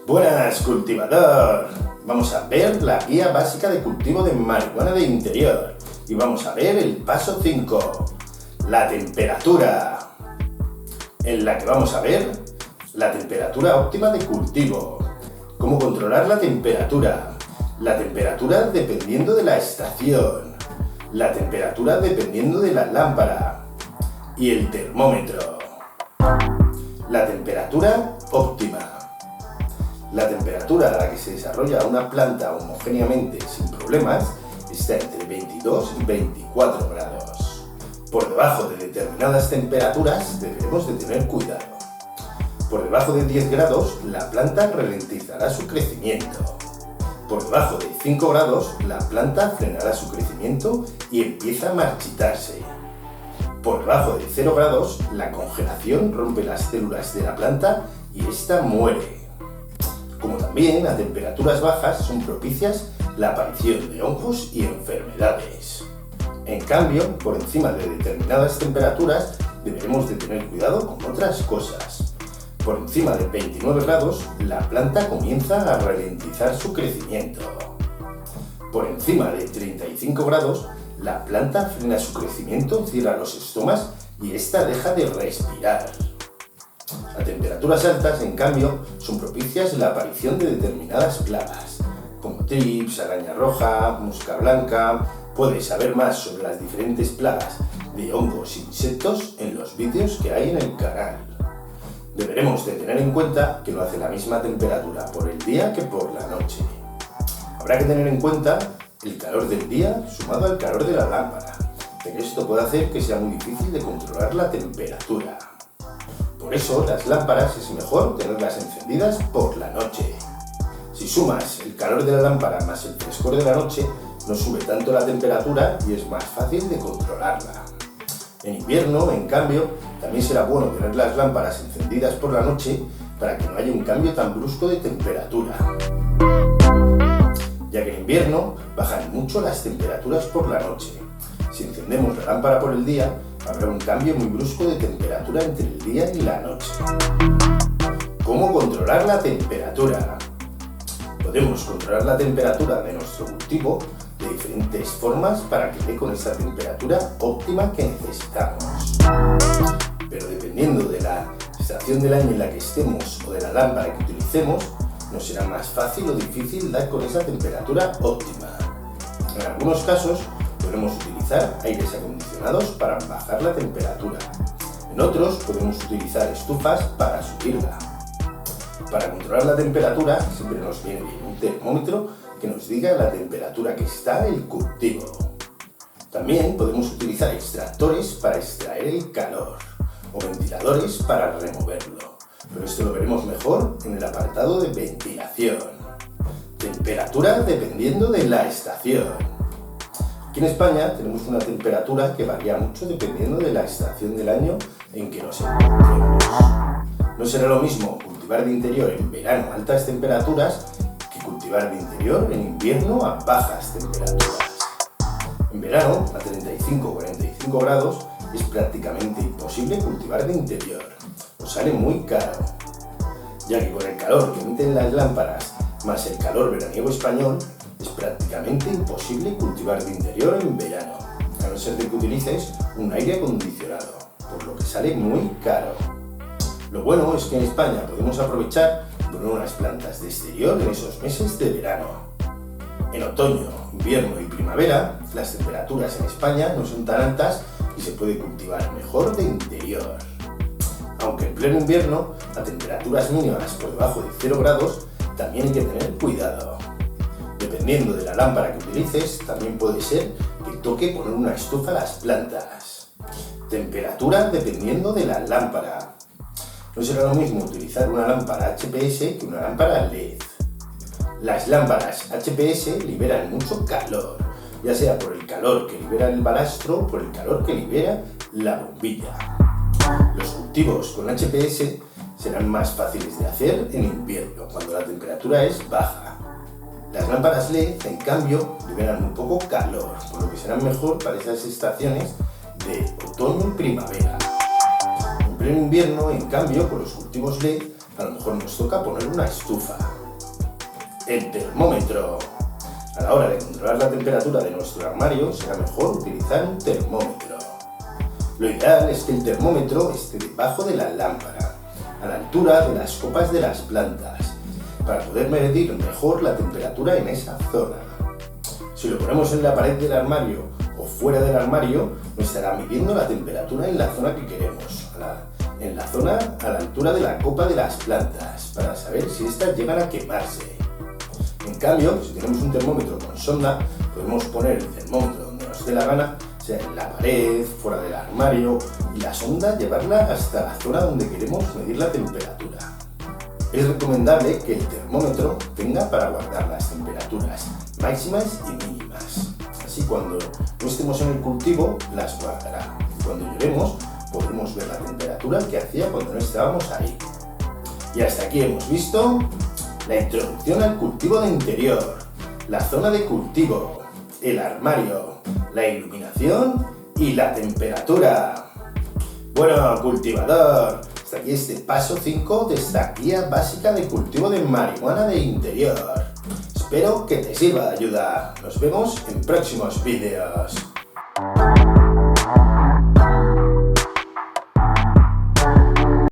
Buenas, cultivador. Vamos a ver la guía básica de cultivo de marihuana de interior y vamos a ver el paso 5, la temperatura, en la que vamos a ver la temperatura óptima de cultivo, cómo controlar la temperatura dependiendo de la estación, la temperatura dependiendo de la lámpara y el termómetro. La temperatura óptima. La temperatura a la que se desarrolla una planta homogéneamente sin problemas está entre 22 y 24 grados. Por debajo de determinadas temperaturas deberemos de tener cuidado. Por debajo de 10 grados la planta ralentizará su crecimiento. Por debajo de 5 grados la planta frenará su crecimiento y empieza a marchitarse. Por debajo de 0 grados la congelación rompe las células de la planta y ésta muere. Como también a temperaturas bajas son propicias la aparición de hongos y enfermedades. En cambio, por encima de determinadas temperaturas deberemos de tener cuidado con otras cosas. Por encima de 29 grados la planta comienza a ralentizar su crecimiento. Por encima de 35 grados la planta frena su crecimiento, cierra los estomas y ésta deja de respirar. A temperaturas altas, en cambio, son propicias la aparición de determinadas plagas, como trips, araña roja, mosca blanca. Puedes saber más sobre las diferentes plagas de hongos e insectos en los vídeos que hay en el canal. Deberemos de tener en cuenta que no hace la misma temperatura por el día que por la noche. Habrá que tener en cuenta el calor del día sumado al calor de la lámpara, ya que esto puede hacer que sea muy difícil de controlar la temperatura. Por eso, las lámparas es mejor tenerlas encendidas por la noche. Si sumas el calor de la lámpara más el frescor de la noche, no sube tanto la temperatura y es más fácil de controlarla. En invierno, en cambio, también será bueno tener las lámparas encendidas por la noche para que no haya un cambio tan brusco de temperatura, ya que en invierno bajan mucho las temperaturas por la noche. Si encendemos la lámpara por el día, habrá un cambio muy brusco de temperatura entre el día y la noche. ¿Cómo controlar la temperatura? Podemos controlar la temperatura de nuestro cultivo de diferentes formas para que dé con esa temperatura óptima que necesitamos. Pero dependiendo de la estación del año en la que estemos o de la lámpara que utilicemos, nos será más fácil o difícil dar con esa temperatura óptima. En algunos casos podremos utilizar aires acondicionados para bajar la temperatura. En otros podemos utilizar estufas para subirla. Para controlar la temperatura siempre nos viene bien un termómetro que nos diga la temperatura que está el cultivo. También podemos utilizar extractores para extraer el calor o ventiladores para removerlo, pero esto lo veremos mejor en el apartado de ventilación. Temperatura dependiendo de la estación. Aquí en España tenemos una temperatura que varía mucho dependiendo de la estación del año en que nos encontremos. No será lo mismo cultivar de interior en verano a altas temperaturas que cultivar de interior en invierno a bajas temperaturas. En verano, a 35 o 45 grados, es prácticamente imposible cultivar de interior. Os sale muy caro, ya que con el calor que emiten las lámparas más el calor veraniego español, es prácticamente imposible cultivar de interior en verano, a no ser de que utilices un aire acondicionado, por lo que sale muy caro. Lo bueno es que en España podemos aprovechar poner unas plantas de exterior en esos meses de verano. En otoño, invierno y primavera, las temperaturas en España no son tan altas y se puede cultivar mejor de interior. Aunque en pleno invierno, a temperaturas mínimas por debajo de 0 grados, también hay que tener cuidado. Dependiendo de la lámpara que utilices, también puede ser que toque poner una estufa a las plantas. Temperatura dependiendo de la lámpara. No será lo mismo utilizar una lámpara HPS que una lámpara LED. Las lámparas HPS liberan mucho calor, ya sea por el calor que libera el balastro o por el calor que libera la bombilla. Los cultivos con HPS serán más fáciles de hacer en invierno, cuando la temperatura es baja. Las lámparas LED, en cambio, liberan un poco calor, por lo que serán mejor para esas estaciones de otoño y primavera. En pleno invierno, en cambio, con los cultivos LED, a lo mejor nos toca poner una estufa. el termómetro. A la hora de controlar la temperatura de nuestro armario será mejor utilizar un termómetro. Lo ideal es que el termómetro esté debajo de la lámpara, a la altura de las copas de las plantas, para poder medir mejor la temperatura en esa zona. Si lo ponemos en la pared del armario o fuera del armario, nos estará midiendo la temperatura en la zona que queremos, en la zona a la altura de la copa de las plantas, para saber si estas llegan a quemarse. En cambio, si tenemos un termómetro con sonda, podemos poner el termómetro donde nos dé la gana, sea en la pared, fuera del armario, y la sonda llevarla hasta la zona donde queremos medir la temperatura. Es recomendable que el termómetro tenga para guardar las temperaturas máximas y mínimas. Así cuando no estemos en el cultivo, las guardará. Cuando lleguemos, podremos ver la temperatura que hacía cuando no estábamos ahí. Y hasta aquí hemos visto la introducción al cultivo de interior, la zona de cultivo, el armario, la iluminación y la temperatura. Bueno, cultivador, hasta aquí este paso 5 de esta guía básica de cultivo de marihuana de interior. Espero que te sirva de ayuda. Nos vemos en próximos vídeos.